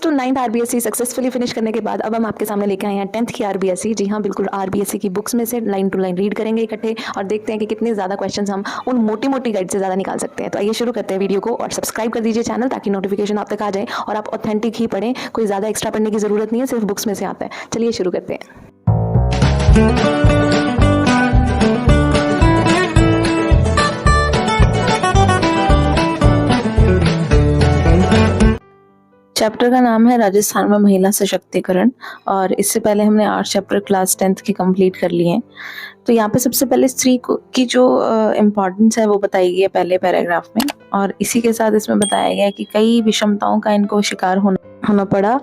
दोस्तों 9th RBSC successfully finish करने के बाद अब हम आपके सामने लेके आए हैं 10th की आरबीएससी। जी हाँ, बिल्कुल आरबीएससी की बुक्स में से लाइन टू लाइन रीड करेंगे इकट्ठे और देखते हैं कि कितने ज़्यादा क्वेश्चंस हम उन मोटी मोटी गाइड से ज़्यादा निकाल सकते हैं। तो आइए शुरू करते हैं वीडियो को और सब्सक्राइब कर दीजिए चैनल ताकि नोटिफिकेशन आप तक आ जाए और आप ऑथेंटिक ही पढ़ें, कोई ज़्यादा एक्स्ट्रा पढ़ने की ज़रूरत नहीं है, सिर्फ बुक्स में से आता है। चलिए शुरू करते हैं। चैप्टर का नाम है राजस्थान में महिला सशक्तिकरण और इससे पहले हमने 8 चैप्टर क्लास 10th के कंप्लीट कर लिए हैं। तो यहाँ पे सबसे पहले स्त्री की जो इम्पोर्टेंस है वो बताई गई है पहले पैराग्राफ में और इसी के साथ इसमें बताया गया है कि कई विषमताओं का इनको शिकार होना पड़ा।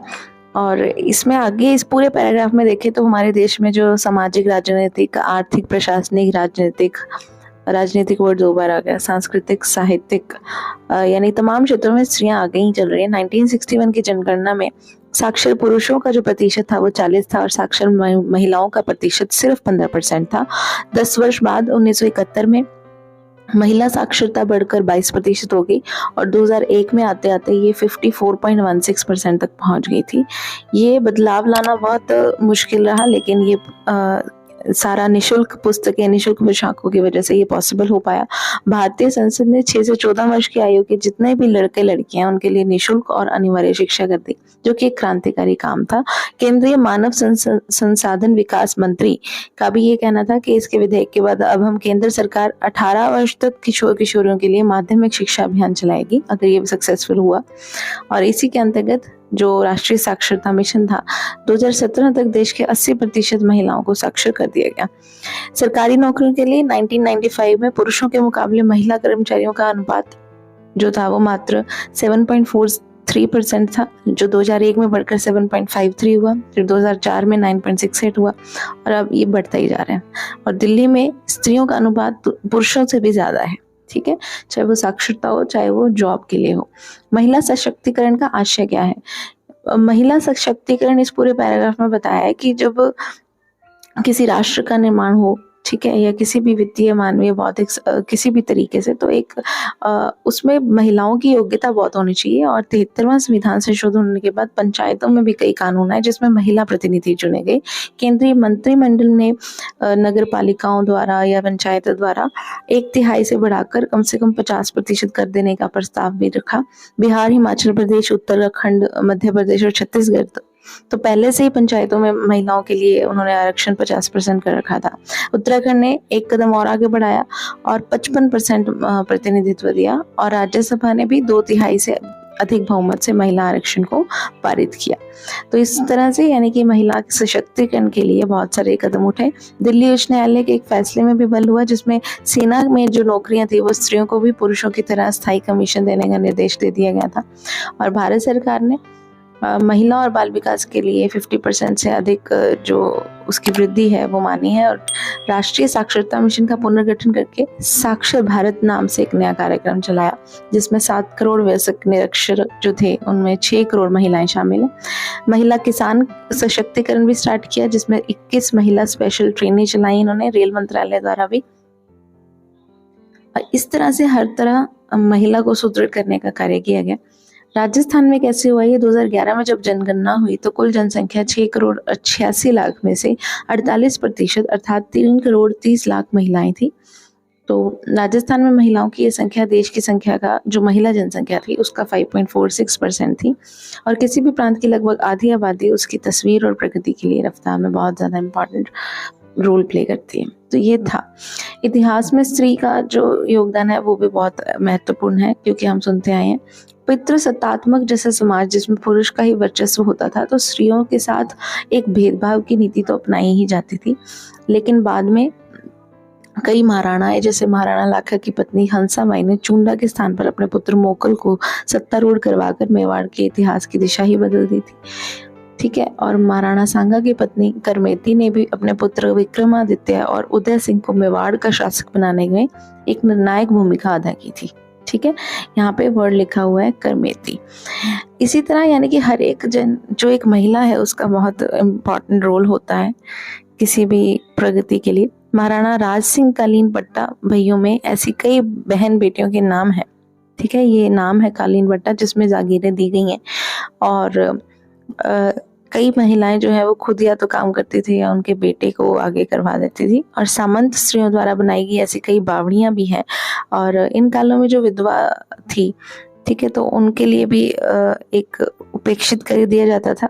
और इसमें आगे इस पूरे पैराग्राफ में देखें तो हमारे देश में जो सामाजिक, राजनीतिक, आर्थिक, प्रशासनिक, राजनीतिक वर्ड 2 बार आ गया, सांस्कृतिक, साहित्यिक, यानी तमाम क्षेत्रों में स्त्रियां आगे ही चल रही हैं। 1961 की जनगणना में साक्षर पुरुषों का जो प्रतिशत था वो 40 था और साक्षर महिलाओं का प्रतिशत सिर्फ 15% था। 10 वर्ष बाद 1971 में महिला साक्षरता बढ़कर 22% हो गई और 2001 में आते आते ये 54.16% तक पहुंच गई थी। ये बदलाव लाना बहुत मुश्किल रहा, लेकिन ये सारा निशुल्क पुस्तकें, निशुल्क पोशाकों की वजह से ये पॉसिबल हो पाया। भारतीय संसद ने 6 से 14 वर्ष की आयु के जितने भी लड़के लड़कियां उनके लिए निशुल्क और अनिवार्य शिक्षा कर दी, जो कि एक क्रांतिकारी काम था। केंद्रीय मानव संसाधन विकास मंत्री का भी ये कहना था कि इसके विधेयक के बाद अब हम केंद्र सरकार 18 वर्ष तक किशोर किशोरियों के लिए माध्यमिक शिक्षा अभियान चलाएगी, अगर ये सक्सेसफुल हुआ। और इसी के अंतर्गत जो राष्ट्रीय साक्षरता मिशन था, 2017 तक देश के 80% महिलाओं को साक्षर कर दिया गया। सरकारी नौकरियों के लिए 1995 में पुरुषों के मुकाबले महिला कर्मचारियों का अनुपात जो था वो मात्र 7.43% था, जो 2001 में बढ़कर 7.53 हुआ, फिर 2004 में 9.68 हुआ और अब ये बढ़ता ही जा रहा है। और दिल्ली में स्त्रियों का अनुपात पुरुषों से भी ज्यादा है, ठीक है, चाहे वो साक्षरता हो चाहे वो जॉब के लिए हो। महिला सशक्तिकरण का आशय क्या है? महिला सशक्तिकरण इस पूरे पैराग्राफ में बताया है कि जब किसी राष्ट्र का निर्माण हो, ठीक है, या किसी भी वित्तीय, मानवीय, बौद्धिक किसी भी तरीके से, तो एक उसमें महिलाओं की योग्यता बहुत होनी चाहिए। और 73वां संविधान संशोधन होने के बाद पंचायतों में भी कई कानून आए जिसमें महिला प्रतिनिधि चुने गए। केंद्रीय मंत्रिमंडल ने नगर पालिकाओं द्वारा या पंचायतों द्वारा 1/3 से बढ़ाकर कम से कम 50% कर देने का प्रस्ताव भी रखा। बिहार, हिमाचल प्रदेश, उत्तराखंड, मध्य प्रदेश और छत्तीसगढ़ तो पहले से ही पंचायतों में महिलाओं के लिए उन्होंने आरक्षण 50% कर रखा था। उत्तराखंड ने एक कदम और आगे बढ़ाया और 55% प्रतिनिधित्व दिया और राज्यसभा ने भी 2/3 से अधिक बहुमत से महिला आरक्षण को पारित किया। तो इस तरह से यानी कि महिला सशक्तिकरण के लिए बहुत सारे कदम उठे। दिल्ली उच्च न्यायालय के एक फैसले में भी बल हुआ जिसमें सेना में जो नौकरियां थी वो स्त्रियों को भी पुरुषों की तरह स्थायी कमीशन देने का निर्देश दे दिया गया था। और भारत सरकार ने महिला और बाल विकास के लिए 50% से अधिक जो उसकी वृद्धि है वो मानी है और राष्ट्रीय साक्षरता मिशन का पुनर्गठन करके साक्षर भारत नाम से एक नया कार्यक्रम चलाया जिसमें 7 करोड़ वयस्क निरक्षर जो थे उनमें 6 करोड़ महिलाएं शामिल हैं। महिला किसान सशक्तिकरण भी स्टार्ट किया जिसमें 21 महिला स्पेशल ट्रेनें चलाई इन्होंने रेल मंत्रालय द्वारा भी। इस तरह से हर तरह महिला को सुदृढ़ करने का कार्य किया गया। राजस्थान में कैसे हुआ ये? 2011 में जब जनगणना हुई तो कुल जनसंख्या 6 करोड़ 86 लाख में से 48% अर्थात 3 करोड़ 30 लाख महिलाएं थी। तो राजस्थान में महिलाओं की ये संख्या देश की संख्या का जो महिला जनसंख्या थी उसका 5.46% थी और किसी भी प्रांत की लगभग आधी आबादी उसकी तस्वीर और प्रगति के लिए रफ्तार में बहुत ज़्यादा इम्पोर्टेंट रोल प्ले करती है। तो ये था। इतिहास में स्त्री का जो योगदान है वो भी बहुत महत्वपूर्ण है क्योंकि हम सुनते आए हैं पितृसत्तात्मक जैसा समाज जिसमें पुरुष का ही वर्चस्व होता था तो स्त्रियों के साथ एक भेदभाव की नीति तो अपनाई ही जाती थी। लेकिन बाद में कई महाराणाएं जैसे महाराणा लाखा की पत्नी हंसाबाई ने चूंडा के स्थान पर अपने पुत्र मोकल को सत्तारूढ़ करवाकर मेवाड़ के इतिहास की दिशा ही बदल दी थी, ठीक है। और महाराणा सांगा की पत्नी करमेती ने भी अपने पुत्र विक्रमादित्य और उदय सिंह को मेवाड़ का शासक बनाने में एक निर्णायक भूमिका अदा की थी, ठीक है। यहाँ पे वर्ड लिखा हुआ है करमेती। इसी तरह यानी कि हर एक जो एक महिला है उसका बहुत इम्पोर्टेंट रोल होता है किसी भी प्रगति के लिए। महाराणा राज सिंह कालीन पट्टा भइयों में ऐसी कई बहन बेटियों के नाम हैं, ठीक है। ये नाम है कालीन पट्टा जिसमें जागीरें दी गई हैं और कई महिलाएं जो है वो खुद या तो काम करती थी या उनके बेटे को आगे करवा देती थी, और सामंत स्त्रियों द्वारा बनाई गई ऐसी कई बावड़ियां भी हैं। और इन कालों में जो विधवा थी, ठीक है, तो उनके लिए भी एक उपेक्षित कर दिया जाता था,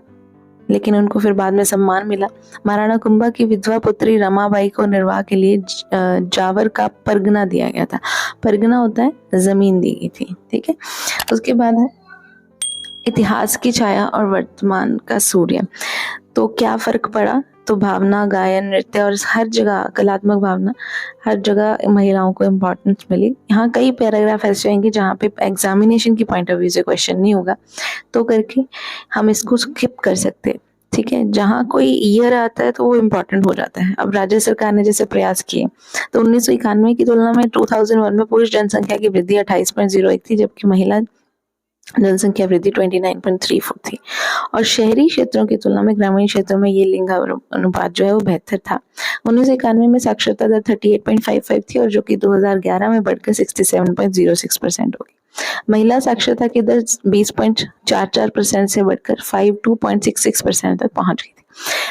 लेकिन उनको फिर बाद में सम्मान मिला। महाराणा कुंभा की विधवा पुत्री रमाबाई को निर्वाह के लिए जावर का परगना दिया गया था। परगना होता है जमीन दी गई थी, ठीक है। उसके बाद है इतिहास की छाया और वर्तमान का सूर्य। तो क्या फर्क पड़ा? तो भावना, गायन, नृत्य और हर जगह कलात्मक भावना, हर जगह महिलाओं को इम्पोर्टेंस मिली। यहाँ कई पैराग्राफ ऐसे होंगे जहाँ पे एग्जामिनेशन की पॉइंट ऑफ व्यू से क्वेश्चन नहीं होगा, तो करके हम इसको स्किप कर सकते हैं, ठीक है। जहाँ कोई ईयर आता है तो वो इम्पोर्टेंट हो जाता है। अब राज्य सरकार ने जैसे प्रयास किए, तो 1991 की तुलना में 2001 में पुरुष जनसंख्या की वृद्धि 28.01 थी, जबकि महिला जनसंख्या वृद्धि 29.34 थी। और शहरी क्षेत्रों की तुलना में ग्रामीण क्षेत्रों में ये लिंग अनुपात जो है वो बेहतर था। 1991 में साक्षरता दर 38.55 थी, और जो कि 2011 में बढ़कर 67.06% हो गई। महिला साक्षरता की दर 20.44% से बढ़कर 52.66% तक पहुंच गई थी।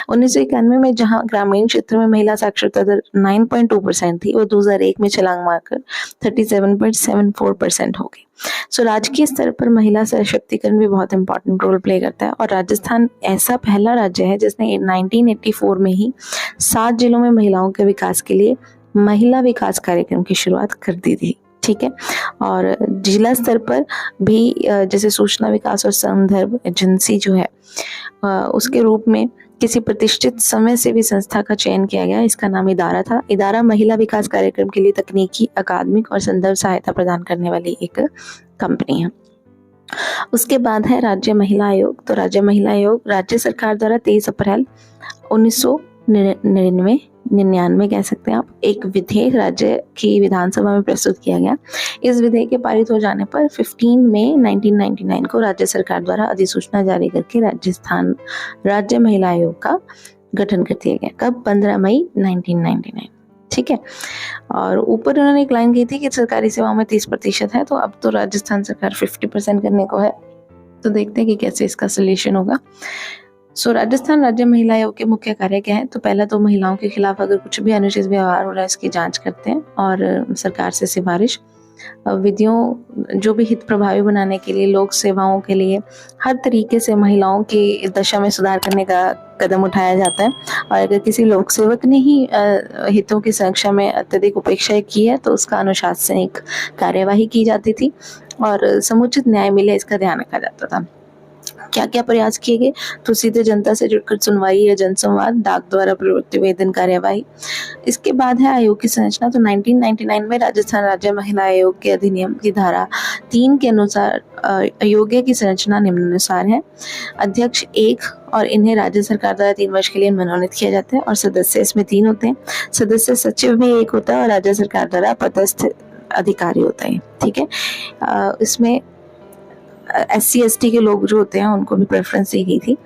1991 में जहां ग्रामीण क्षेत्र में महिला साक्षरता दर 9.2% थी, वो 2001 में छलांग मारकर 37.74% हो गई। सो राजकीय स्तर पर महिला सशक्तिकरण भी बहुत इंपॉर्टेंट रोल प्ले करता है, और राजस्थान ऐसा पहला राज्य है जिसने 1984 में ही 7 जिलों में महिलाओं के विकास के लिए महिला विकास कार्यक्रम की शुरुआत कर दी थी, ठीक है। और जिला स्तर पर भी जैसे सूचना विकास और संदर्भ एजेंसी जो है उसके रूप में किसी प्रतिष्ठित समय से भी संस्था का चयन किया गया। इसका नाम इदारा था। इदारा महिला विकास कार्यक्रम के लिए तकनीकी, अकादमिक और संदर्भ सहायता प्रदान करने वाली एक कंपनी है। उसके बाद है राज्य महिला आयोग। तो राज्य महिला आयोग राज्य सरकार द्वारा 23 अप्रैल 1999 कह सकते हैं आप, एक विधेयक राज्य की विधानसभा में प्रस्तुत किया गया। इस विधेयक के पारित हो जाने पर 15 मई 1999 को राज्य सरकार द्वारा अधिसूचना जारी करके राजस्थान राज्य महिला आयोग का गठन कर दिया गया। कब? 15 मई 1999, ठीक है। और ऊपर उन्होंने एक लाइन की थी कि सरकारी सेवाओं में 30% है, तो अब तो राजस्थान सरकार 50% करने को है। तो देखते हैं कि कैसे इसका सोल्यूशन होगा। सो राजस्थान राज्य महिला आयोग के मुख्य कार्य क्या है? तो पहला तो महिलाओं के खिलाफ अगर कुछ भी अनुचित व्यवहार हो रहा है इसकी जांच करते हैं, और सरकार से सिफारिश, विधियों जो भी हित प्रभावी बनाने के लिए, लोक सेवाओं के लिए हर तरीके से महिलाओं की दशा में सुधार करने का कदम उठाया जाता है। और अगर किसी लोक सेवक ने ही हितों की सुरक्षा में अत्यधिक उपेक्षा की है तो उसका अनुशासनिक कार्यवाही की जाती थी, और समुचित न्याय मिले इसका ध्यान रखा जाता था। क्या क्या प्रयास किए गए? तो सीधे जनता से जुड़कर सुनवाई या जनसंवाद, डाक द्वारा प्रतिवेदन कार्यवाही। इसके बाद है आयोग की संरचना। तो 1999 में राजस्थान राज्य महिला आयोग के अधिनियम की धारा 3 के अनुसार आयोग की संरचना निम्नानुसार है। अध्यक्ष 1, और इन्हें राज्य सरकार द्वारा 3 वर्ष के लिए मनोनीत किया जाता है, और सदस्य इसमें 3 होते हैं। सदस्य सचिव भी 1 होता है, और राज्य सरकार द्वारा पदस्थ अधिकारी होता है, ठीक है। इसमें SC ST के लोग जो होते हैं उनको भी प्रेफरेंस दी गई थी।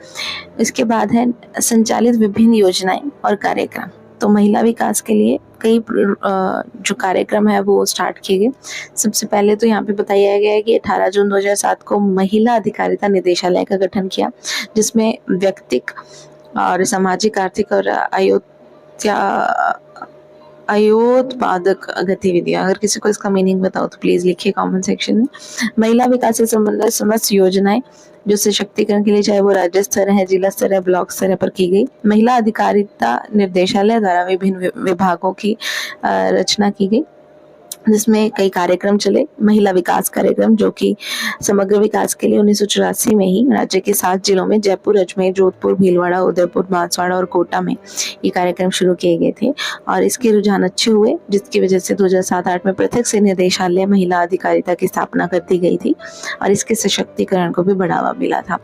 इसके बाद है संचालित विभिन्न योजनाएं और कार्यक्रम। तो महिला विकास के लिए कई जो कार्यक्रम है वो स्टार्ट किए गए। सबसे पहले तो यहाँ पे बताया गया है कि 18 जून 2007 को महिला अधिकारिता निदेशालय का गठन किया, जिसमें व्यक्तिक और सामाजिक, आर्थिक और अयोत्पादक गतिविधियां। अगर किसी को इसका मीनिंग बताओ तो प्लीज लिखिए कमेंट सेक्शन में। महिला विकास से संबंधित समस्त योजनाएं जो सशक्तिकरण के लिए, चाहे वो राज्य स्तर है, जिला स्तर है, ब्लॉक स्तर है, पर की गई। महिला अधिकारिता निर्देशालय द्वारा विभिन्न विभागों की रचना की गई, जिसमें कई कार्यक्रम चले। महिला विकास कार्यक्रम जो कि समग्र विकास के लिए 1984 में ही राज्य के 7 जिलों में जयपुर, अजमेर, जोधपुर, भीलवाड़ा, उदयपुर, बांसवाड़ा और कोटा में ये कार्यक्रम शुरू किए गए थे, और इसके रुझान अच्छे हुए, जिसकी वजह से 2007-8 में पृथक से निदेशालय महिला अधिकारिता की स्थापना कर दी गई थी, और इसके सशक्तिकरण को भी बढ़ावा मिला था।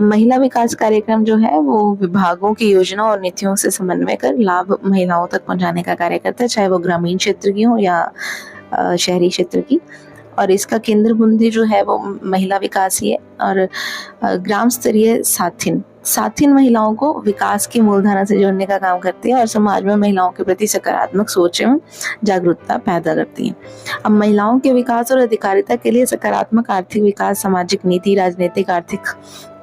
महिला विकास कार्यक्रम जो है वो विभागों की योजना और नीतियों से समन्वय कर लाभ महिलाओं तक पहुंचाने का कार्य करता है, चाहे वो ग्रामीण क्षेत्र की हो या शहरी क्षेत्र की। और इसका केंद्र बिंदु जो है वो महिला विकास ही है। और ग्राम स्तरीय साथिन साथ ही इन महिलाओं को विकास की मूलधारा से जोड़ने का काम करती है और समाज में महिलाओं के प्रति सकारात्मक सोच एवं जागरूकता पैदा करती है। अब महिलाओं के विकास और अधिकारिता के लिए सकारात्मक आर्थिक विकास, सामाजिक नीति, राजनीतिक, आर्थिक,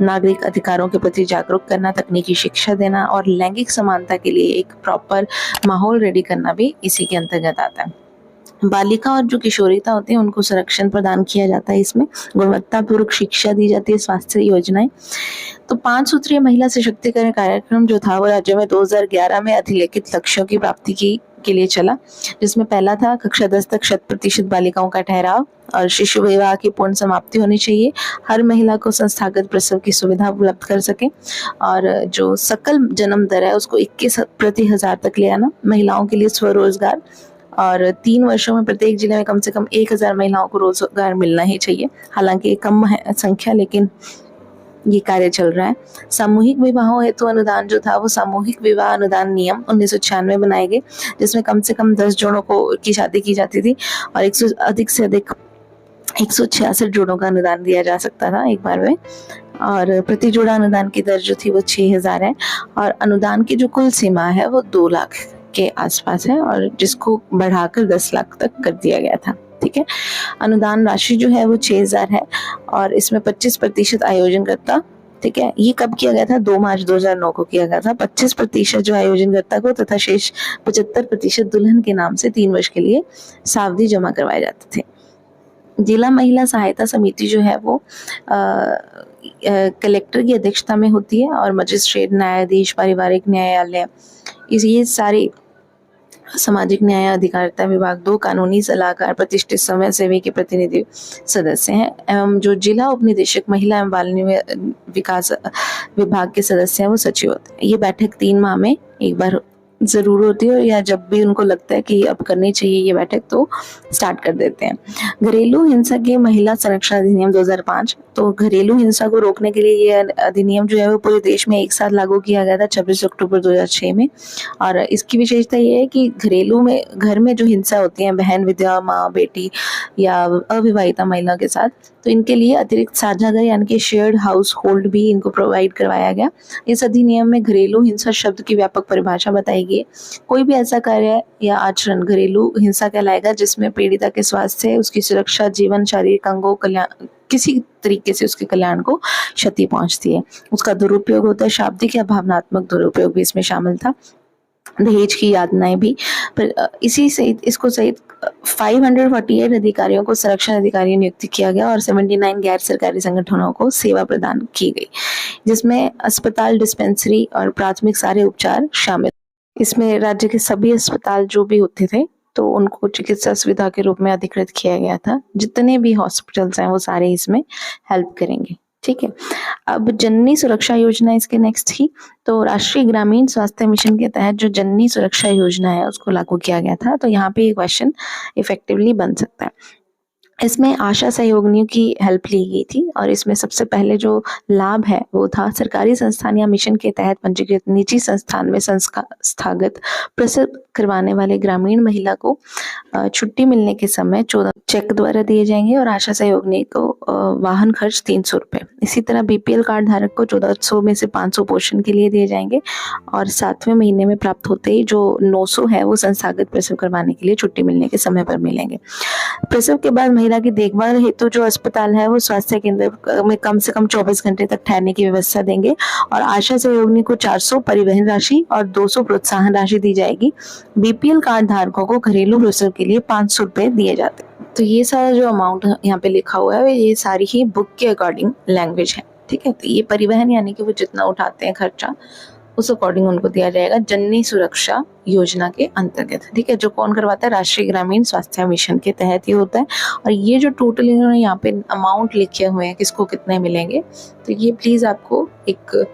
नागरिक अधिकारों के प्रति जागरूक करना, तकनीकी शिक्षा देना और लैंगिक समानता के लिए एक प्रॉपर माहौल रेडी करना भी इसी के अंतर्गत आता है। बालिका और जो किशोरिता होती है उनको संरक्षण प्रदान किया जाता है, इसमें गुणवत्तापूर्वक शिक्षा दी जाती है, स्वास्थ्य योजनाएं। तो 5 सूत्रीय महिला सशक्तिकरण कार्यक्रम जो था वो राज्य में 2011 में अधिलेखित लक्ष्यों की प्राप्ति के लिए चला, जिसमें पहला था कक्षा 10 तक 100% बालिकाओं का ठहराव और शिशु विवाह की पूर्ण समाप्ति होनी चाहिए, हर महिला को संस्थागत प्रसव की सुविधा उपलब्ध कर सके और जो सकल जन्म दर है उसको 21 प्रति 1000 तक ले आना, महिलाओं के लिए स्वरोजगार और 3 वर्षों में प्रत्येक जिले में कम से कम 1000 महिलाओं को रोजगार मिलना ही चाहिए। हालांकि ये कम है संख्या, लेकिन ये कार्य चल रहा है। सामूहिक विवाहों हेतु अनुदान जो था वो सामूहिक विवाह अनुदान नियम 1996 बनाए गए, जिसमें कम से कम 10 जोड़ों को की शादी की जाती थी और 100 अधिक से अधिक 166 जोड़ों का अनुदान दिया जा सकता था एक बार में, और प्रति जोड़ा अनुदान की दर जो थी वो 6000 है और अनुदान की जो कुल सीमा है वो 2 लाख के आसपास है और जिसको बढ़ाकर 10 लाख तक कर दिया गया था। ठीक है, अनुदान राशि जो है वो 6000 है और इसमें 25% आयोजनकर्ता, ठीक है, ये कब किया गया था? 2 मार्च 2009 को किया गया था। 25% जो आयोजनकर्ता को तथा शेष 75% दुल्हन के नाम से 3 वर्ष के लिए सावधि जमा करवाए जाते थे। जिला महिला सहायता समिति जो है वो कलेक्टर की अध्यक्षता में होती है और मजिस्ट्रेट, न्यायाधीश, पारिवारिक न्यायालय, ये सारे सामाजिक न्याय अधिकारिता विभाग, 2 कानूनी सलाहकार, प्रतिष्ठित समाज सेवी के प्रतिनिधि सदस्य हैं एवं जो जिला उप निदेशक महिला एवं बाल विकास विभाग के सदस्य हैं वो सचिव होते हैं। ये बैठक 3 माह में एक बार जरूर होती है या जब भी उनको लगता है कि अब करनी चाहिए ये बैठक तो स्टार्ट कर देते हैं। घरेलू हिंसा के महिला संरक्षण अधिनियम 2005, तो घरेलू हिंसा को रोकने के लिए ये अधिनियम जो है वो पूरे देश में एक साथ लागू किया गया था 26 अक्टूबर 2006 में और इसकी विशेषता ये है कि घरेलू में घर में जो हिंसा होती है बहन, विधवा, माँ, बेटी या अविवाहिता महिला के साथ, तो इनके लिए अतिरिक्त साझा घर यानी कि शेयर्ड हाउस होल्ड भी इनको प्रोवाइड करवाया गया। इस अधिनियम में घरेलू हिंसा शब्द की व्यापक परिभाषा बताई गई। कोई भी ऐसा कार्य या आचरण घरेलू हिंसा कहलाएगा जिसमें पीड़िता के स्वास्थ्य, उसकी सुरक्षा, जीवन, शारीरिक अंगों, कल्याण, किसी तरीके से उसके कल्याण को क्षति पहुंचती है, उसका दुरुपयोग होता है, शाब्दिक या भावनात्मक दुरुपयोग भी इसमें शामिल था, दहेज की यातनाएं भी। पर इसी सहित इसको सहित 548 अधिकारियों को संरक्षण अधिकारी नियुक्त किया गया और 79 गैर सरकारी संगठनों को सेवा प्रदान की गई, जिसमें अस्पताल, डिस्पेंसरी और प्राथमिक सारे उपचार शामिल। इसमें राज्य के सभी अस्पताल जो भी होते थे तो उनको चिकित्सा सुविधा के रूप में अधिकृत किया गया था। जितने भी हॉस्पिटल्स हैं वो सारे इसमें हेल्प करेंगे। ठीक है, अब जननी सुरक्षा योजना इसके नेक्स्ट ही, तो राष्ट्रीय ग्रामीण स्वास्थ्य मिशन के तहत जो जननी सुरक्षा योजना है उसको लागू किया गया था। तो यहाँ पे ये क्वेश्चन इफेक्टिवली बन सकता है। इसमें आशा सहयोगिनियों की हेल्प ली गई थी और इसमें सबसे पहले जो लाभ है वो था सरकारी संस्थान या मिशन के तहत पंजीकृत निजी संस्थान में संस्थागत प्रसव करवाने वाले ग्रामीण महिला को छुट्टी मिलने के समय 14 चेक द्वारा दिए जाएंगे और आशा सहयोगिनी को वाहन खर्च 300 रुपये। इसी तरह बीपीएल कार्ड धारक को 1400 में से 500 पोषण के लिए दिए जाएंगे और 7वें महीने में प्राप्त होते ही जो 900 है वो संस्थागत प्रसव करवाने के लिए छुट्टी मिलने के समय पर मिलेंगे। प्रसव के बाद महिला की देखभाल हेतु जो अस्पताल है वो स्वास्थ्य केंद्र में कम से कम 24 घंटे तक ठहरने की व्यवस्था देंगे और आशा सहयोगिनी को 400 परिवहन राशि और 200 प्रोत्साहन राशि दी जाएगी। बीपीएल कार्ड धारकों को घरेलू प्रसव के लिए 500 रुपए दिए जाते हैं। तो ये सारा जो अमाउंट यहाँ पे लिखा हुआ है ये सारी ही बुक के अकॉर्डिंग लैंग्वेज है। ठीक है, तो ये परिवहन यानी कि वो जितना उठाते हैं खर्चा उस अकॉर्डिंग उनको दिया जाएगा जननी सुरक्षा योजना के अंतर्गत। ठीक है, जो कौन करवाता है? राष्ट्रीय ग्रामीण स्वास्थ्य मिशन के तहत ये होता है। और ये जो टोटल इन्होंने यहाँ पे अमाउंट लिखे हुए हैं किसको कितने मिलेंगे, तो ये प्लीज आपको एक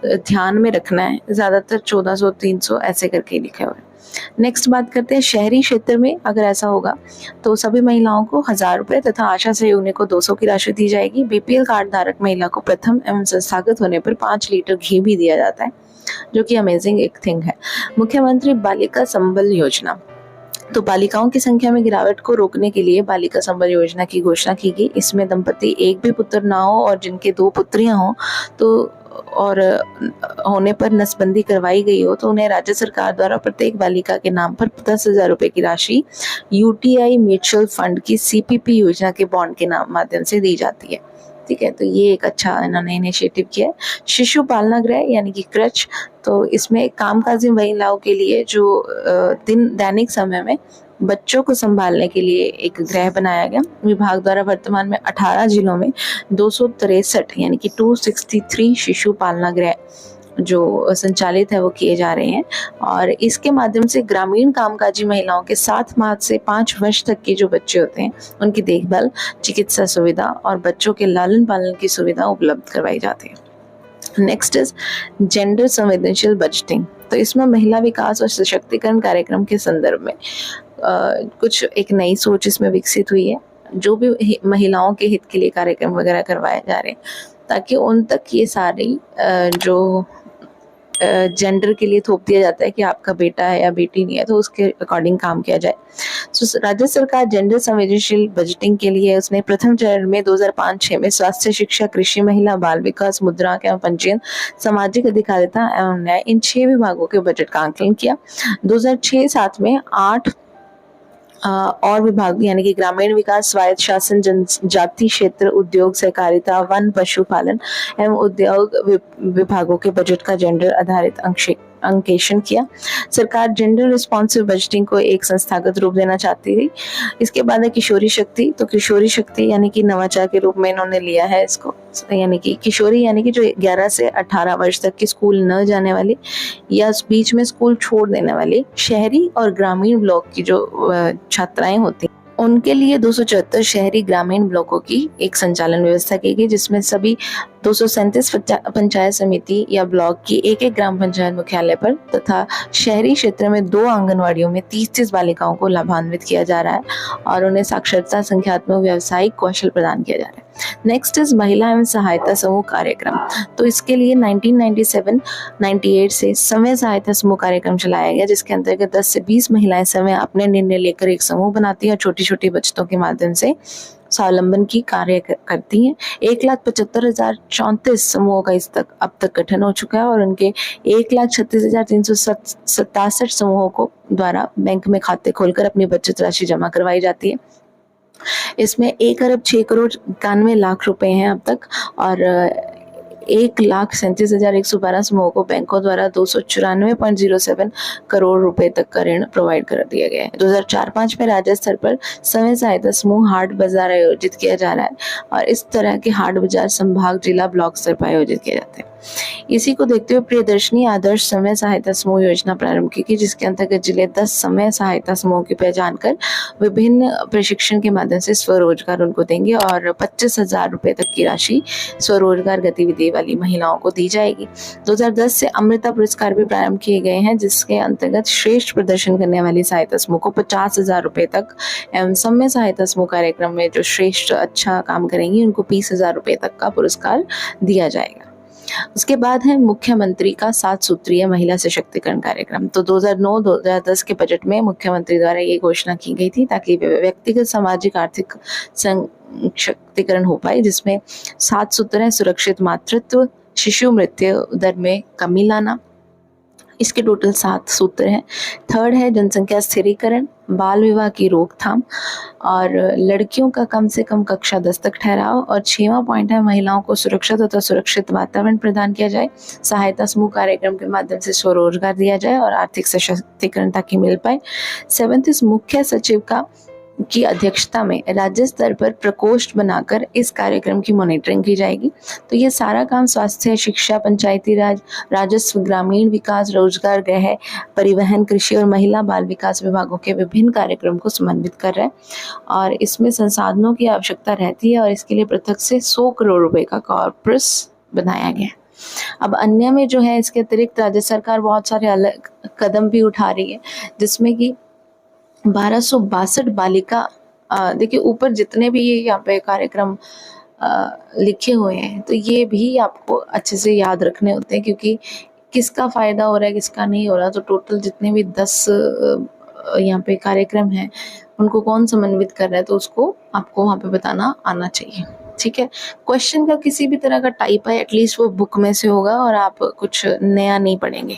ध्यान में रखना है। ज्यादातर 1400, 300 ऐसे करके लिखे हुए हैं। नेक्स्ट बात करते हैं शहरी क्षेत्र में अगर ऐसा होगा तो सभी महिलाओं को 1000 रुपए तथा आशा सहयोगिनी को 200 की राशि दी जाएगी। बीपीएल कार्ड धारक महिला को प्रथम एवं संस्थागत होने पर 5 लीटर घी भी दिया जाता है, जो कि अमेजिंग एक थिंग है। मुख्यमंत्री बालिका संबल योजना, तो बालिकाओं की संख्या में गिरावट को रोकने के लिए बालिका संबल योजना की घोषणा की गई। इसमें दंपति एक भी पुत्र ना हो और जिनके 2 पुत्रियां हों तो और होने पर नसबंदी करवाई गई हो तो उन्हें राज्य सरकार द्वारा प्रत्येक बालिका के नाम पर 10,000 रुपए की राशि यूटीआई म्यूचुअल फंड की सीपीपी योजना के बॉन्ड के नाम माध्यम से दी जाती है। ठीक है, तो ये एक अच्छा इन्होंने इनिशिएटिव किया है। शिशु पालना गृह यानी कि क्रच, तो इसमें कामकाजी महिलाओं के लिए जो दैनिक समय में बच्चों को संभालने के लिए एक गृह बनाया गया। विभाग द्वारा वर्तमान में 18 जिलों में 263 यानी कि 263 शिशु पालना गृह जो संचालित है वो किए जा रहे हैं, और इसके माध्यम से ग्रामीण कामकाजी महिलाओं के 7 माह से 5 वर्ष तक के जो बच्चे होते हैं उनकी देखभाल, चिकित्सा सुविधा और बच्चों के लालन पालन की सुविधा उपलब्ध करवाई जाती है। नेक्स्ट इज जेंडर संवेदनशील बजटिंग। तो इसमें महिला विकास और सशक्तिकरण कार्यक्रम के संदर्भ में कुछ एक नई सोच इसमें विकसित हुई है। जो भी महिलाओं के हित के लिए कार्यक्रम वगैरह करवाए जा रहे हैं ताकि उन तक ये सारी जो जेंडर के लिए थोप दिया जाता है कि आपका बेटा है या बेटी नहीं है तो उसके अकॉर्डिंग काम किया जाए। तो राज्य सरकार जेंडर संवेदनशील बजटिंग के लिए उसने प्रथम चरण में 2005-06 में स्वास्थ्य, शिक्षा, कृषि, महिला बाल विकास, मुद्रांक एवं पंजीयन, सामाजिक अधिकारिता एवं न्याय, इन 6 विभागों के बजट का आकलन किया। 2006-07 में 8 और विभाग यानी कि ग्रामीण विकास, स्वायत्त शासन, जनजाति क्षेत्र, उद्योग, सहकारिता, वन, पशुपालन एवं उद्योग विभागों के बजट का जेंडर आधारित अंकेशन किया। सरकार जेंडर रिस्पॉन्सिव बजटिंग को एक संस्थागत रूप देना चाहती थी। इसके बाद है किशोरी शक्ति। तो किशोरी शक्ति यानी कि नवाचार के रूप में इन्होंने लिया है इसको, यानी कि किशोरी यानी कि जो 11 से 18 वर्ष तक की स्कूल न जाने वाली या बीच में स्कूल छोड़ देने वाली शहरी और ग्रामीण ब्लॉक की जो छात्राएं होती उनके लिए 274 शहरी ग्रामीण ब्लॉकों की एक संचालन व्यवस्था की गई, जिसमें सभी 237 पंचायत समिति या ब्लॉक की एक ग्राम पंचायत मुख्यालय पर तथा शहरी क्षेत्र में 2 आंगनवाड़ियों में 30 बालिकाओं को लाभान्वित किया जा रहा है और उन्हें साक्षरता, संख्यात्मक, व्यावसायिक कौशल प्रदान किया जा रहा है। नेक्स्ट इज महिला एवं सहायता समूह कार्यक्रम। तो इसके लिए 1997-98 से समय सहायता समूह कार्यक्रम चलाया गया, जिसके अंतर्गत 10 से 20 महिलाएं समय अपने निर्णय लेकर एक समूह बनाती है और छोटी छोटी बचतों के माध्यम से स्वावलंबन की कार्य करती हैं। 1,75,034 समूहों का अब तक गठन हो चुका है और उनके 1,36,367 समूहों को द्वारा बैंक में खाते खोलकर अपनी बचत राशि जमा करवाई जाती है। इसमें 1,06,91,00,000 रुपए हैं अब तक, और 1,37,112 समूहों को बैंकों द्वारा 294.07 करोड़ रुपए तक का ऋण प्रोवाइड कर दिया गया है। 2004-05 में राज्य स्तर पर समय सहायता समूह हाट बाजार आयोजित किया जा रहा है और इस तरह के हाट बाजार संभाग, जिला, ब्लॉक स्तर पर आयोजित किए जाते हैं। इसी को देखते हुए प्रियदर्शनी आदर्श समय सहायता समूह योजना प्रारंभ की गई, जिसके अंतर्गत जिले 10 समय सहायता समूह की पहचान कर विभिन्न प्रशिक्षण के माध्यम से स्वरोजगार उनको देंगे और 25,000 रुपए तक की राशि स्वरोजगार गतिविधि वाली महिलाओं को दी जाएगी। 2010 से अमृता पुरस्कार भी प्रारंभ किए गए हैं, जिसके अंतर्गत श्रेष्ठ प्रदर्शन करने वाली सहायता समूह को 50,000 रुपए तक एवं समय सहायता समूह कार्यक्रम में जो श्रेष्ठ अच्छा काम करेंगी उनको 20,000 रुपए तक का पुरस्कार दिया जाएगा। उसके बाद है मुख्यमंत्री का 7 सूत्रीय महिला सशक्तिकरण कार्यक्रम। तो 2009-2010 के बजट में मुख्यमंत्री द्वारा ये घोषणा की गई थी ताकि व्यक्तिगत, सामाजिक, आर्थिक सशक्तिकरण हो पाए, जिसमें 7 सूत्र हैं। सुरक्षित मातृत्व, शिशु मृत्यु दर में कमी लाना, इसके टोटल 7 सूत्र हैं। थर्ड है जनसंख्या स्थिरीकरण, बाल विवाह की रोकथाम और लड़कियों का कम से कम कक्षा 10 तक ठहराव, और 6वां पॉइंट है महिलाओं को सुरक्षा तथा सुरक्षित वातावरण प्रदान किया जाए, सहायता समूह कार्यक्रम के माध्यम से स्वरोजगार दिया जाए और आर्थिक सशक्तिकरण ताकि मिल पाए। 7th इस मुख्य सचिव की अध्यक्षता में राज्य स्तर पर प्रकोष्ठ बनाकर इस कार्यक्रम की मॉनिटरिंग की जाएगी। तो ये सारा काम स्वास्थ्य, शिक्षा, पंचायती राज, राजस्व, ग्रामीण विकास, रोजगार, गृह, परिवहन, कृषि और महिला बाल विकास विभागों के विभिन्न कार्यक्रम को समन्वित कर रहा है और इसमें संसाधनों की आवश्यकता रहती है और इसके लिए पृथक से 100 करोड़ रुपए का कॉर्पस बनाया गया है। अब अन्य में जो है इसके अतिरिक्त राज्य सरकार बहुत सारे अलग कदम भी उठा रही है, जिसमें कि 1262 बालिका, देखिए ऊपर जितने भी ये यहाँ पे कार्यक्रम लिखे हुए हैं तो ये भी आपको अच्छे से याद रखने होते हैं, क्योंकि किसका फ़ायदा हो रहा है किसका नहीं हो रहा। तो टोटल जितने भी 10 यहाँ पे कार्यक्रम हैं उनको कौन समन्वित कर रहा है तो उसको आपको वहाँ पे बताना आना चाहिए। ठीक है। क्वेश्चन का किसी भी तरह का टाइप है एटलीस्ट वो बुक में से होगा और आप कुछ नया नहीं पढ़ेंगे।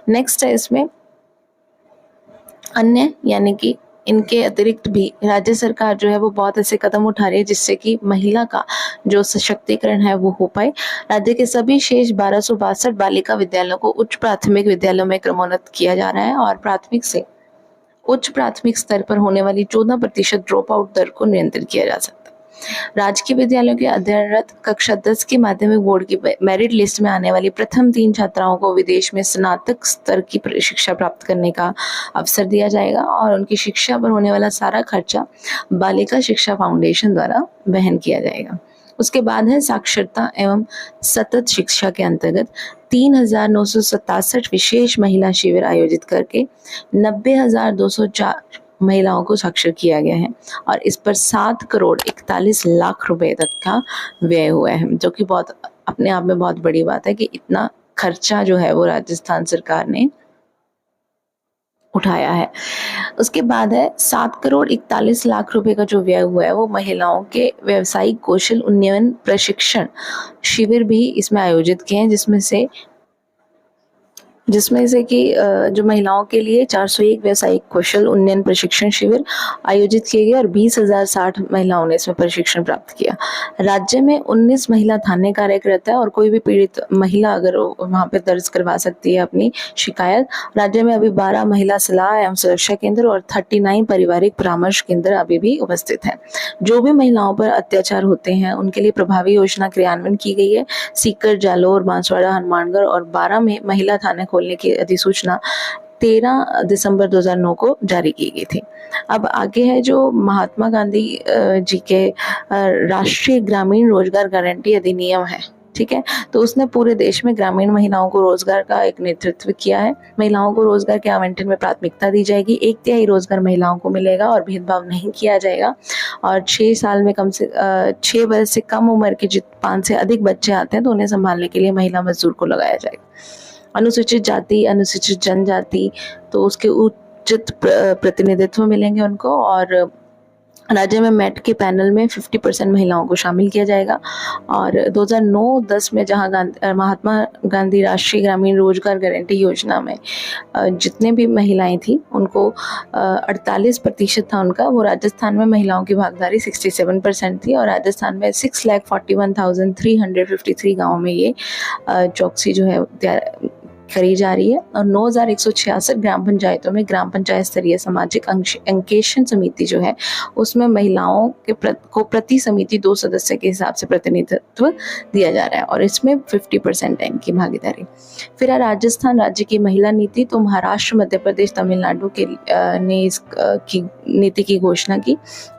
नेक्स्ट है इसमें अन्य, यानी कि इनके अतिरिक्त भी राज्य सरकार जो है वो बहुत ऐसे कदम उठा रही है जिससे कि महिला का जो सशक्तिकरण है वो हो पाए। राज्य के सभी शेष 1262 बालिका विद्यालयों को उच्च प्राथमिक विद्यालयों में क्रमोन्नत किया जा रहा है और प्राथमिक से उच्च प्राथमिक स्तर पर होने वाली 14% ड्रॉप आउट दर को नियंत्रित किया जा सकता है। राजकीय विद्यालयों के अध्ययनरत कक्षा 10 की माध्यमिक बोर्ड की मेरिट लिस्ट में आने वाली प्रथम 3 छात्राओं को विदेश में स्नातक स्तर की शिक्षा प्राप्त करने का अवसर दिया जाएगा और उनकी शिक्षा पर होने वाला सारा खर्चा बालिका शिक्षा फाउंडेशन द्वारा वहन किया जाएगा। उसके बाद है साक्षरता एवं सतत शिक्षा के अंतर्गत 3,967 विशेष महिला शिविर आयोजित करके 90,204 महिलाओं को साक्षर किया गया है और इस पर 7 करोड़ 41 लाख रुपए तक का व्यय हुआ है, जो कि बहुत अपने आप में बहुत बड़ी बात है कि इतना खर्चा जो है वो राजस्थान सरकार ने उठाया है। उसके बाद है 7 करोड़ 41 लाख रुपए का जो व्यय हुआ है वो महिलाओं के व्यावसायिक कौशल उन्नयन प्रशिक्षण शिविर भी इसमें आयोजित किए हैं, जिसमें से कि जो महिलाओं के लिए 401 व्यावसायिक कौशल उन्नयन प्रशिक्षण शिविर आयोजित किए गए और 20,060 महिलाओं ने इसमें प्रशिक्षण प्राप्त किया। राज्य में 19 महिला थाने कार्यरत है और कोई भी पीड़ित महिला अगर वहाँ पे दर्ज करवा सकती है अपनी शिकायत। राज्य में अभी 12 महिला सलाह एवं सुरक्षा केंद्र और 39 पारिवारिक परामर्श केंद्र अभी भी उपस्थित हैं। जो भी महिलाओं पर अत्याचार होते हैं उनके लिए प्रभावी योजना क्रियान्वयन की गई है। सीकर, जालोर, बांसवाड़ा, हनुमानगढ़ और 12 में महिला थाने खोलने की अधिसूचना 13 दिसंबर 2009 को जारी की गई थी। अब आगे है जो महात्मा गांधी जी के राष्ट्रीय ग्रामीण रोजगार गारंटी अधिनियम है, ठीक है। तो उसने पूरे देश में ग्रामीण महिलाओं को रोजगार का एक नेतृत्व किया है। महिलाओं को रोजगार के आवंटन में प्राथमिकता दी जाएगी। 1/3 रोजगार महिलाओं को मिलेगा और भेदभाव नहीं किया जाएगा और 6 साल में 6 वर्ष से कम उम्र के 5 से अधिक बच्चे आते हैं तो उन्हें संभालने के लिए महिला मजदूर को लगाया जाएगा। अनुसूचित जाति, अनुसूचित जनजाति, तो उसके उचित प्रतिनिधित्व मिलेंगे उनको और राज्य में मेट के पैनल में 50% महिलाओं को शामिल किया जाएगा। और 2009-10 में जहां महात्मा गांधी राष्ट्रीय ग्रामीण रोजगार गारंटी योजना में जितने भी महिलाएं थी उनको 48% था उनका, वो राजस्थान में महिलाओं की भागीदारी 67% थी और राजस्थान में 6,41,353 गाँव में ये चौकसी जो है करी जा रही है और 9,166 ग्राम पंचायतों में ग्राम पंचायत स्तरीय सामाजिक अंकेक्षण समिति जो है उसमें महिलाओं के को प्रति समिति 2 सदस्य के हिसाब से प्रतिनिधित्व दिया जा रहा है और इसमें 50% है इनकी भागीदारी। फिर है राजस्थान राज्य की महिला नीति। तो महाराष्ट्र, मध्य प्रदेश, तमिलनाडु के ने इस की नीति की घोषणा की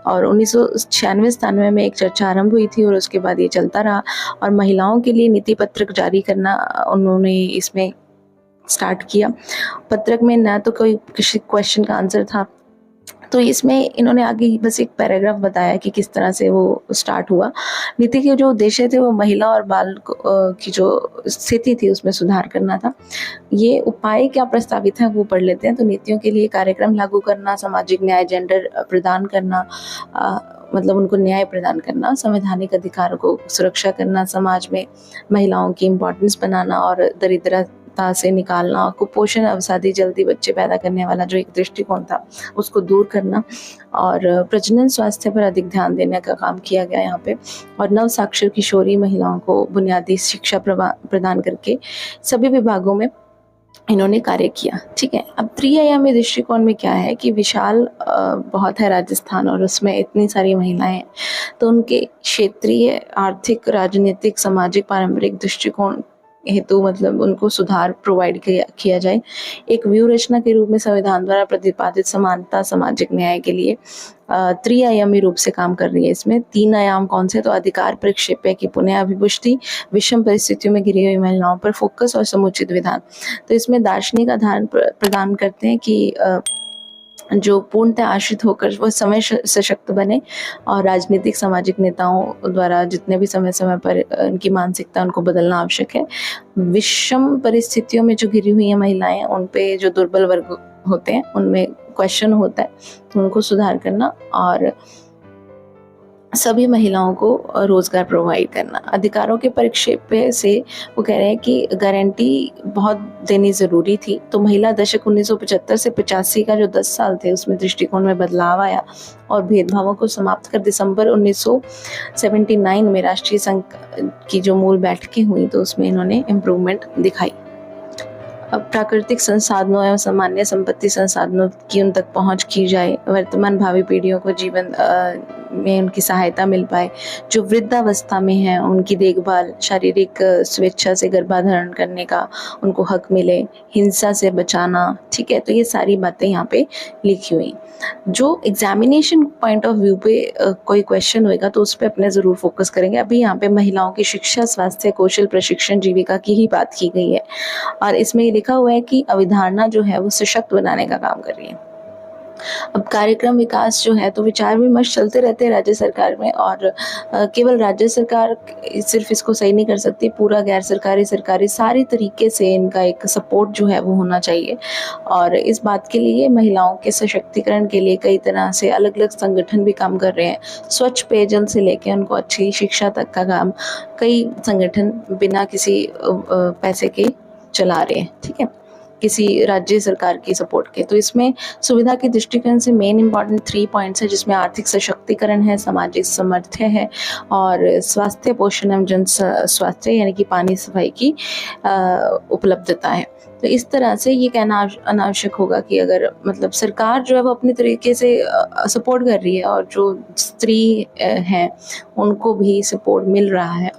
और 1996-97 में एक चर्चा आरंभ हुई थी और उसके बाद ये चलता रहा और महिलाओं के लिए नीति पत्रक जारी करना उन्होंने इसमें स्टार्ट किया। पत्रक में ना तो कोई किसी क्वेश्चन का आंसर था, तो इसमें इन्होंने आगे बस एक पैराग्राफ बताया कि किस तरह से वो स्टार्ट हुआ। नीति के जो उद्देश्य थे वो महिला और बाल की जो स्थिति थी उसमें सुधार करना था। ये उपाय क्या प्रस्तावित है वो पढ़ लेते हैं। तो नीतियों के लिए कार्यक्रम लागू करना, सामाजिक न्याय, जेंडर प्रदान करना, मतलब उनको न्याय प्रदान करना, संवैधानिक अधिकारों को सुरक्षा करना, समाज में महिलाओं की इम्पोर्टेंस बनाना और दरिद्रता से निकालना, कुपोषण, अवसादी, जल्दी बच्चे पैदा करने वाला जो एक दृष्टिकोण था उसको दूर करना और प्रजनन स्वास्थ्य पर अधिक ध्यान देने का काम किया गया यहाँ पे और नव साक्षर किशोरी महिलाओं को बुनियादी शिक्षा प्रदान करके सभी विभागों में इन्होंने कार्य किया, ठीक है। अब त्रिआयामी दृष्टिकोण में क्या है कि विशाल बहुत है राजस्थान और उसमें इतनी सारी महिलाएं हैं तो उनके क्षेत्रीय, आर्थिक, राजनीतिक, सामाजिक, पारंपरिक दृष्टिकोण हेतु मतलब उनको सुधार प्रोवाइड किया जाए। एक व्यूह रचना के रूप में संविधान द्वारा प्रतिपादित समानता, सामाजिक न्याय के लिए त्रिआयामी रूप से काम कर रही है। इसमें 3 आयाम कौन से, तो अधिकार परिक्षेप्य की पुनः अभिपुष्टि, विषम परिस्थितियों में घिरी हुई महिलाओं पर फोकस और समुचित विधान। तो इसमें दार्शनिक आधार प्रदान करते हैं कि जो पूर्णतः आश्रित होकर वो समय सशक्त बने और राजनीतिक, सामाजिक नेताओं द्वारा जितने भी समय समय पर उनकी मानसिकता उनको बदलना आवश्यक है। विषम परिस्थितियों में जो घिरी हुई है महिलाएं, उन पे जो दुर्बल वर्ग होते हैं उनमें क्वेश्चन होता है तो उनको सुधार करना और सभी महिलाओं को रोज़गार प्रोवाइड करना। अधिकारों के परिप्रेक्ष्य से वो कह रहे हैं कि गारंटी बहुत देनी ज़रूरी थी। तो महिला दशक 1975 से 85 का जो 10 साल थे उसमें दृष्टिकोण में बदलाव आया और भेदभावों को समाप्त कर दिसंबर 1979 में राष्ट्रीय संघ की जो मूल बैठकें हुई तो उसमें इन्होंने इम्प्रूवमेंट दिखाई। अब प्राकृतिक संसाधनों एवं सामान्य संपत्ति संसाधनों की उन तक पहुंच की जाए, वर्तमान भावी पीढ़ियों को जीवन में उनकी सहायता मिल पाए, जो वृद्धावस्था में हैं उनकी देखभाल, शारीरिक स्वेच्छा से गर्भाधारण करने का उनको हक मिले, हिंसा से बचाना, ठीक है। तो ये सारी बातें यहाँ पे लिखी हुई। जो एग्जामिनेशन पॉइंट ऑफ व्यू पे कोई क्वेश्चन होएगा तो उस पर अपने ज़रूर फोकस करेंगे। अभी यहाँ पे महिलाओं की शिक्षा, स्वास्थ्य, कौशल प्रशिक्षण, जीविका की ही बात की गई है और इसमें ये लिखा हुआ है कि अवधारणा जो है वो सशक्त बनाने का काम कर रही है। अब कार्यक्रम विकास जो है तो विचार विमर्श चलते रहते हैं राज्य सरकार में और केवल राज्य सरकार सिर्फ इसको सही नहीं कर सकती, पूरा गैर सरकारी, सरकारी सारी तरीके से इनका एक सपोर्ट जो है वो होना चाहिए। और इस बात के लिए महिलाओं के सशक्तिकरण के लिए कई तरह से अलग अलग संगठन भी काम कर रहे हैं। स्वच्छ पेयजल से लेकर उनको अच्छी शिक्षा तक का काम कई संगठन बिना किसी पैसे के चला रहे हैं, ठीक है, किसी राज्य सरकार की सपोर्ट के। तो इसमें सुविधा के दृष्टिकोण से मेन इंपॉर्टेंट 3 पॉइंट्स है, जिसमें आर्थिक सशक्तिकरण है, सामाजिक सामर्थ्य है और स्वास्थ्य, पोषण एवं जन स्वास्थ्य यानी कि पानी, सफाई की उपलब्धता है। तो इस तरह से ये कहना अनावश्यक होगा कि अगर मतलब सरकार जो है वो अपने तरीके से सपोर्ट कर रही है और जो स्त्री हैं उनको भी सपोर्ट मिल रहा है।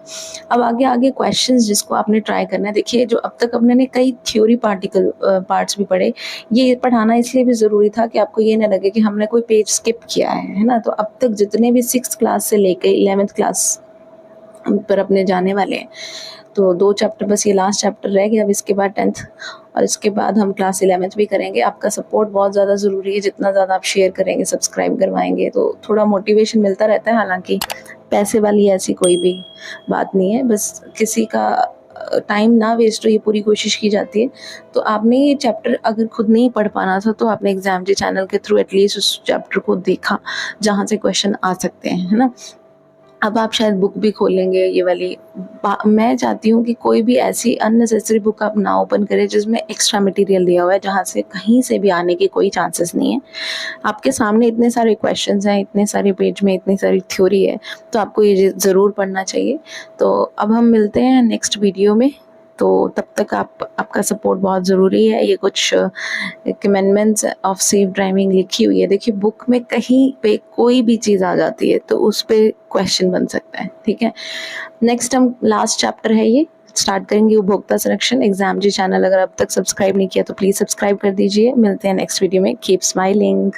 अब आगे आगे क्वेश्चंस जिसको आपने ट्राई करना है, देखिए जो अब तक हमने कई थ्योरी पार्ट्स भी पढ़े, ये पढ़ाना इसलिए भी ज़रूरी था कि आपको ये ना लगे कि हमने कोई पेज स्किप किया है ना। तो अब तक जितने भी 6th क्लास से लेकर 11th क्लास पर अपने जाने वाले हैं, तो 2 चैप्टर बस ये लास्ट चैप्टर रह गया। अब इसके बाद 10th और इसके बाद हम क्लास 11th भी करेंगे। आपका सपोर्ट बहुत ज़्यादा ज़रूरी है, जितना ज़्यादा आप शेयर करेंगे, सब्सक्राइब करवाएंगे तो थोड़ा मोटिवेशन मिलता रहता है। हालांकि पैसे वाली ऐसी कोई भी बात नहीं है, बस किसी का टाइम ना वेस्ट हो ये पूरी कोशिश की जाती है। तो आपने ये चैप्टर अगर खुद नहीं पढ़ पाना था तो आपने एग्जाम चैनल के थ्रू एटलीस्ट उस चैप्टर को देखा जहाँ से क्वेश्चन आ सकते हैं, है ना। अब आप शायद बुक भी खोलेंगे ये वाली। मैं चाहती हूँ कि कोई भी ऐसी अननेसेसरी बुक आप ना ओपन करें जिसमें एक्स्ट्रा मटेरियल दिया हुआ है, जहाँ से कहीं से भी आने के कोई चांसेस नहीं है। आपके सामने इतने सारे क्वेश्चंस हैं, इतने सारे पेज में इतनी सारी थ्योरी है, तो आपको ये ज़रूर पढ़ना चाहिए। तो अब हम मिलते हैं नेक्स्ट वीडियो में, तो तब तक आपका सपोर्ट बहुत ज़रूरी है। ये कुछ कमेंडमेंट्स ऑफ सेफ ड्राइविंग लिखी हुई है, देखिए बुक में कहीं पे कोई भी चीज़ आ जाती है तो उस पर क्वेश्चन बन सकता है, ठीक है। नेक्स्ट हम लास्ट चैप्टर है ये स्टार्ट करेंगे, उपभोक्ता संरक्षण। एग्जाम जी चैनल अगर अब तक सब्सक्राइब नहीं किया तो प्लीज़ सब्सक्राइब कर दीजिए। मिलते हैं नेक्स्ट वीडियो में। Keep smiling.